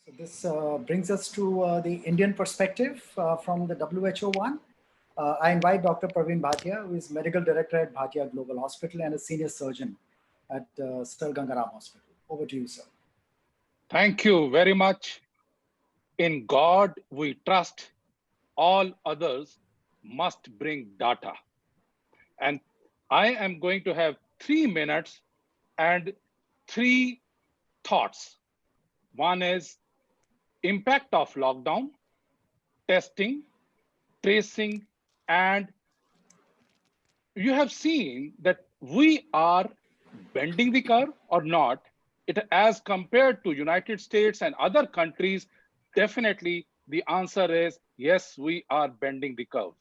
So this brings us to the Indian perspective from the WHO one. I invite Dr. Praveen Bhatia, who is Medical Director at Bhatia Global Hospital and a Senior Surgeon at Sir Gangaram Hospital. Over to you, sir. Thank you very much. In God we trust, all others must bring data. And I am going to have 3 minutes and three thoughts. One is impact of lockdown, testing, tracing, and you have seen that we are bending the curve or not. It as compared to United States and other countries, definitely the answer is yes, we are bending the curve.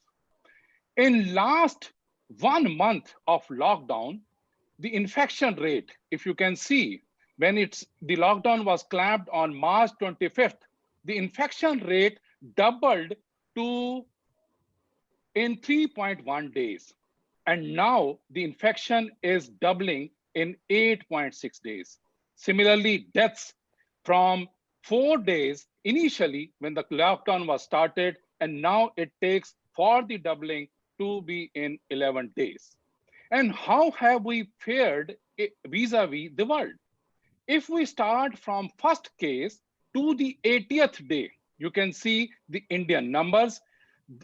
In last 1 month of lockdown, the infection rate, if you can see, when the lockdown was clamped on March 25th, the infection rate doubled to in 3.1 days. And now the infection is doubling in 8.6 days. Similarly, deaths from 4 days initially when the lockdown was started, and now it takes for the doubling to be in 11 days. And how have we fared vis-a-vis the world? If we start from first case to the 80th day, you can see the Indian numbers.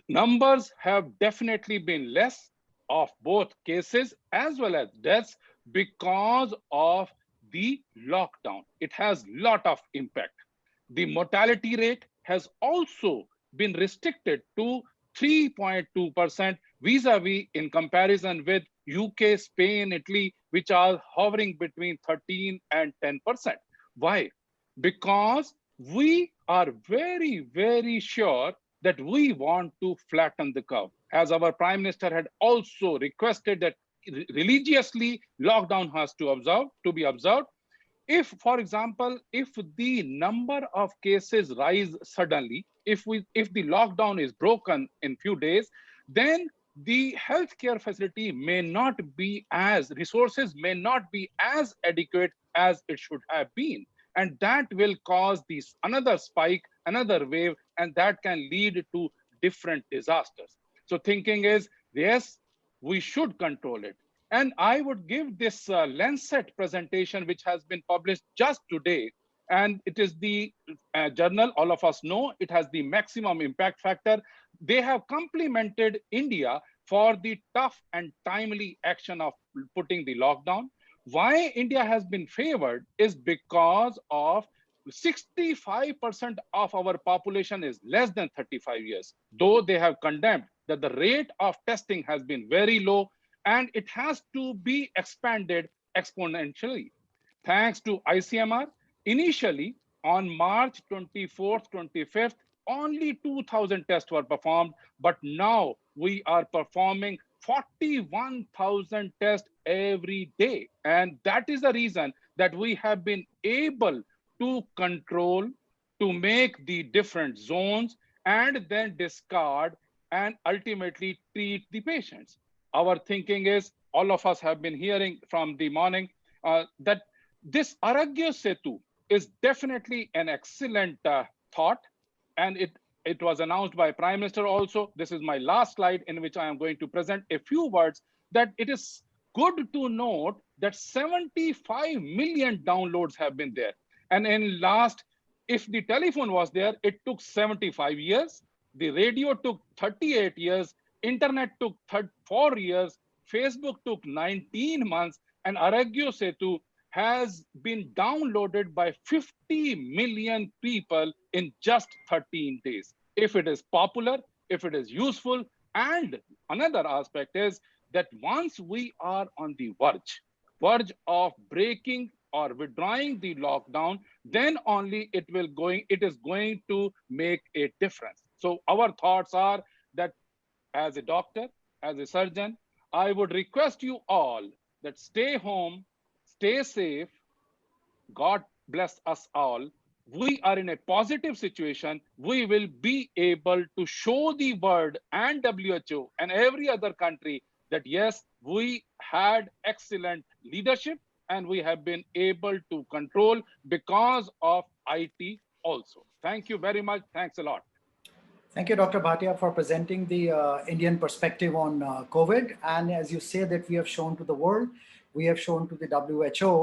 Numbers have definitely been less of both cases as well as deaths because of the lockdown. It has lot of impact. The mortality rate has also been restricted to 3.2% vis-a-vis in comparison with UK, Spain, Italy, which are hovering between 13 and 10%. Why? Because we are very, very sure that we want to flatten the curve. As our Prime Minister had also requested that religiously lockdown has to be observed. If, for example, if the number of cases rise suddenly, if the lockdown is broken in few days, then the healthcare facility may not be as resources may not be as adequate as it should have been, and that will cause this another spike, another wave, and that can lead to different disasters. So thinking is, yes, we should control it. And I would give this Lancet presentation, which has been published just today. And it is the journal, all of us know, it has the maximum impact factor. They have complimented India for the tough and timely action of putting the lockdown. Why India has been favored is because of 65% of our population is less than 35 years, though they have condemned that the rate of testing has been very low and it has to be expanded exponentially. Thanks to ICMR, initially on March 24th, 25th, only 2,000 tests were performed, but now we are performing 41,000 tests every day. And that is the reason that we have been able to control, to make the different zones, and then discard and ultimately treat the patients. Our thinking is, all of us have been hearing from the morning that this Aragya Setu is definitely an excellent thought, and it was announced by Prime Minister also. This is my last slide in which I am going to present a few words that it is good to note that 75 million downloads have been there. And in last, if the telephone was there, it took 75 years. The radio took 38 years. Internet took 4 years. Facebook took 19 months. And Aragya Setu has been downloaded by 50 million people in just 13 days. If it is popular, if it is useful, and another aspect is that once we are on the verge of breaking or withdrawing the lockdown, then only it is going to make a difference. So our thoughts are that as a doctor, as a surgeon, I would request you all that stay home, stay safe. God bless us all. We are in a positive situation. We will be able to show the world and WHO and every other country that yes, we had excellent leadership and we have been able to control because of IT also. Thank you very much. Thanks a lot. Thank you, Dr. Bhatia, for presenting the Indian perspective on COVID. And as you say that we have shown to the world, we have shown to the WHO